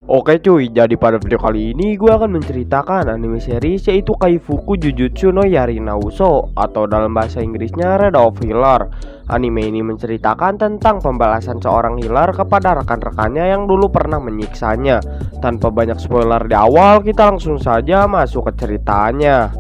Oke cuy, jadi pada video kali ini gue akan menceritakan anime series yaitu Kaifuku Jujutsu no Yarinauso atau dalam bahasa Inggrisnya Red of Healer. Anime ini menceritakan tentang pembalasan seorang healer kepada rekan-rekannya yang dulu pernah menyiksanya. Tanpa banyak spoiler di awal, kita langsung saja masuk ke ceritanya.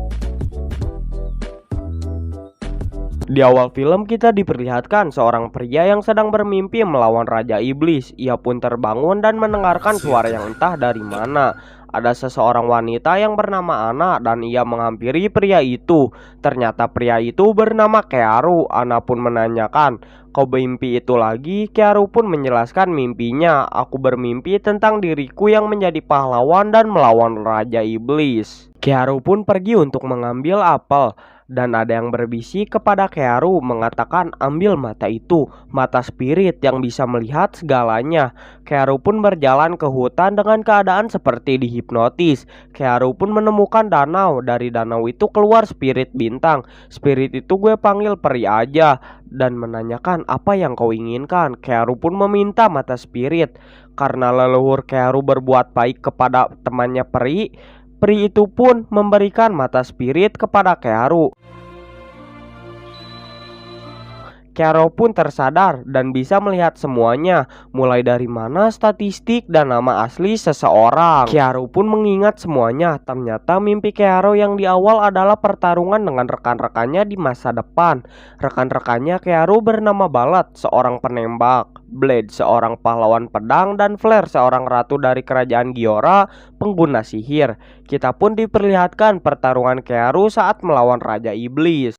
Di awal film kita diperlihatkan seorang pria yang sedang bermimpi melawan Raja Iblis. Ia pun terbangun dan mendengarkan suara yang entah dari mana. Ada seseorang wanita yang bernama Ana dan ia menghampiri pria itu. Ternyata pria itu bernama Kearu. Ana pun menanyakan, "Kau bermimpi itu lagi?" Kearu pun menjelaskan mimpinya. "Aku bermimpi tentang diriku yang menjadi pahlawan dan melawan Raja Iblis." Kearu pun pergi untuk mengambil apel. Dan ada yang berbisik kepada Kearu mengatakan ambil mata itu, mata spirit yang bisa melihat segalanya. Kearu pun berjalan ke hutan dengan keadaan seperti dihipnotis. Kearu pun menemukan danau, dari danau itu keluar spirit bintang. Spirit itu gue panggil peri aja dan menanyakan apa yang kau inginkan. Kearu pun meminta mata spirit. Karena leluhur Kearu berbuat baik kepada temannya peri, peri itu pun memberikan mata spirit kepada Kearu. Kearu pun tersadar dan bisa melihat semuanya, mulai dari mana statistik dan nama asli seseorang. Kearu pun mengingat semuanya. Ternyata mimpi Kearu yang di awal adalah pertarungan dengan rekan-rekannya di masa depan. Rekan-rekannya Kearu bernama Balat, seorang penembak, Blade, seorang pahlawan pedang, dan Flare, seorang ratu dari kerajaan Giora, pengguna sihir. Kita pun diperlihatkan pertarungan Kearu saat melawan Raja Iblis.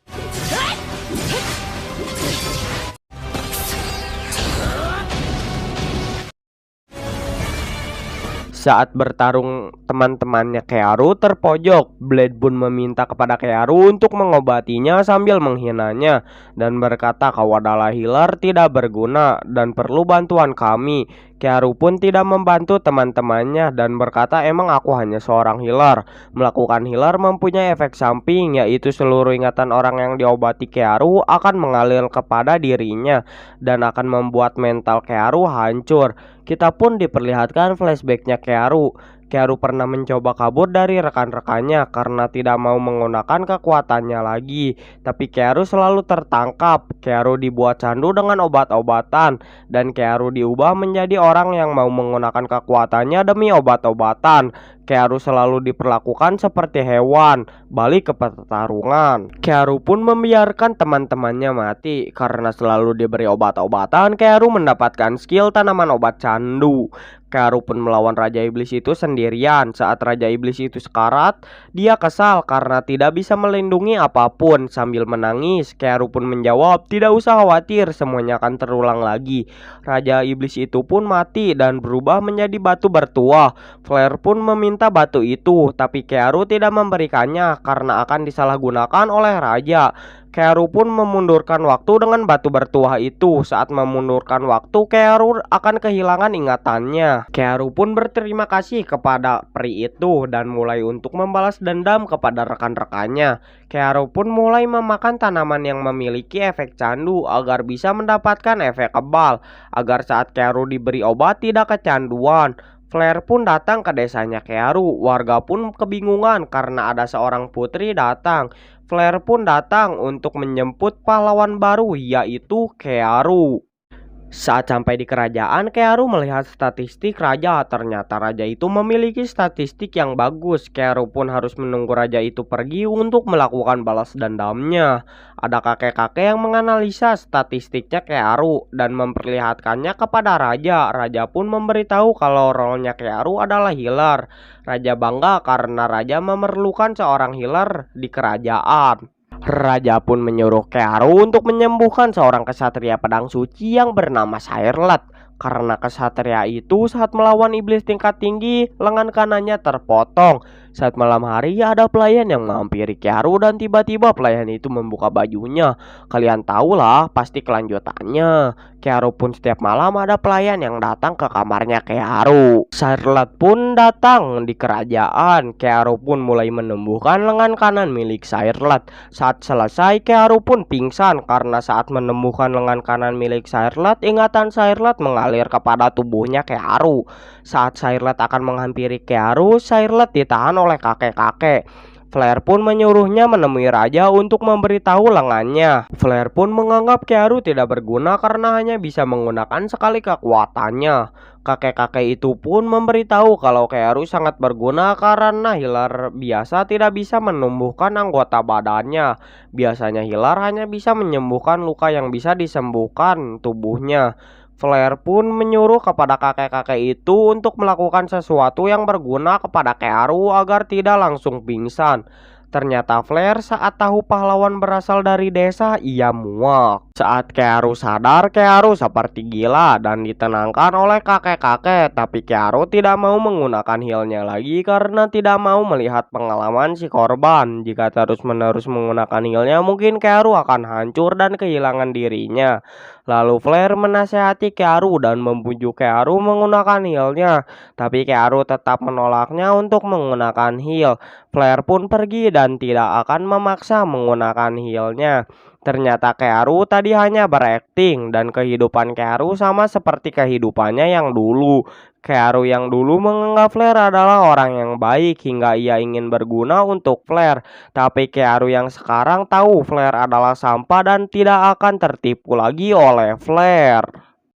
Saat bertarung, teman-temannya Kearu terpojok. Blade pun meminta kepada Kearu untuk mengobatinya sambil menghinanya dan berkata kau adalah healer tidak berguna dan perlu bantuan kami. Kearu pun tidak membantu teman-temannya dan berkata emang aku hanya seorang healer. Melakukan healer mempunyai efek samping, yaitu seluruh ingatan orang yang diobati Kearu akan mengalir kepada dirinya dan akan membuat mental Kearu hancur. Kita pun diperlihatkan flashbacknya Kearu. Kearu pernah mencoba kabur dari rekan-rekannya karena tidak mau menggunakan kekuatannya lagi. Tapi Kearu selalu tertangkap. Kearu dibuat candu dengan obat-obatan dan Kearu diubah menjadi orang yang mau menggunakan kekuatannya demi obat-obatan. Kearu selalu diperlakukan seperti hewan. Balik ke pertarungan, Kearu pun membiarkan teman-temannya mati. Karena selalu diberi obat-obatan, Kearu mendapatkan skill tanaman obat candu. Kearu pun melawan Raja Iblis itu sendirian. Saat Raja Iblis itu sekarat, dia kesal karena tidak bisa melindungi apapun. Sambil menangis, Kearu pun menjawab, tidak usah khawatir, semuanya akan terulang lagi. Raja Iblis itu pun mati dan berubah menjadi batu bertuah. Flare pun meminta batu itu, tapi Kearu tidak memberikannya karena akan disalahgunakan oleh Raja. Kearu pun memundurkan waktu dengan batu bertuah itu. Saat memundurkan waktu, Kearu akan kehilangan ingatannya. Kearu pun berterima kasih kepada peri itu dan mulai untuk membalas dendam kepada rekan-rekannya. Kearu pun mulai memakan tanaman yang memiliki efek candu agar bisa mendapatkan efek kebal, agar saat Kearu diberi obat tidak kecanduan. Flare pun datang ke desanya Kearu. Warga pun kebingungan karena ada seorang putri datang. Flare pun datang untuk menjemput pahlawan baru, yaitu Kearu. Saat sampai di kerajaan, Kearu melihat statistik raja. Ternyata raja itu memiliki statistik yang bagus. Kearu pun harus menunggu raja itu pergi untuk melakukan balas dendamnya. Ada kakek-kakek yang menganalisa statistiknya Kearu dan memperlihatkannya kepada raja. Raja pun memberitahu kalau role-nya Kearu adalah healer. Raja bangga karena raja memerlukan seorang healer di kerajaan. Raja pun menyuruh Kearu untuk menyembuhkan seorang kesatria pedang suci yang bernama Sairlat. Karena kesatria itu saat melawan iblis tingkat tinggi, lengan kanannya terpotong. Saat malam hari ada pelayan yang menghampiri Kearu dan tiba-tiba pelayan itu membuka bajunya. Kalian tahulah pasti kelanjutannya. Kearu pun setiap malam ada pelayan yang datang ke kamarnya Kearu. Charlotte pun datang di kerajaan. Kearu pun mulai menumbuhkan lengan kanan milik Charlotte. Saat selesai, Kearu pun pingsan karena saat menemukan lengan kanan milik Charlotte, ingatan Charlotte mengalir kepada tubuhnya Kearu. Saat Charlotte akan menghampiri Kearu, Charlotte ditahan oleh kakek-kakek. Flair pun menyuruhnya menemui raja untuk memberitahu lengannya. Flair pun menganggap Kearu tidak berguna karena hanya bisa menggunakan sekali kekuatannya. Kakek-kakek itu pun memberitahu kalau Kearu sangat berguna karena healer biasa tidak bisa menumbuhkan anggota badannya. Biasanya healer hanya bisa menyembuhkan luka yang bisa disembuhkan tubuhnya. Flair pun menyuruh kepada kakek-kakek itu untuk melakukan sesuatu yang berguna kepada Kearu agar tidak langsung pingsan. Ternyata Flair saat tahu pahlawan berasal dari desa, ia muak. Saat Kearu sadar, Kearu seperti gila dan ditenangkan oleh kakek-kakek. Tapi Kearu tidak mau menggunakan healnya lagi karena tidak mau melihat pengalaman si korban. Jika terus-menerus menggunakan healnya, mungkin Kearu akan hancur dan kehilangan dirinya. Lalu Flair menasehati Kearu dan membujuk Kearu menggunakan healnya. Tapi Kearu tetap menolaknya untuk menggunakan heal. Flair pun pergi dan tidak akan memaksa menggunakan healnya. Ternyata Kearu tadi hanya berakting dan kehidupan Kearu sama seperti kehidupannya yang dulu. Kearu yang dulu menganggap Flair adalah orang yang baik hingga ia ingin berguna untuk Flair. Tapi Kearu yang sekarang tahu Flair adalah sampah dan tidak akan tertipu lagi oleh Flair.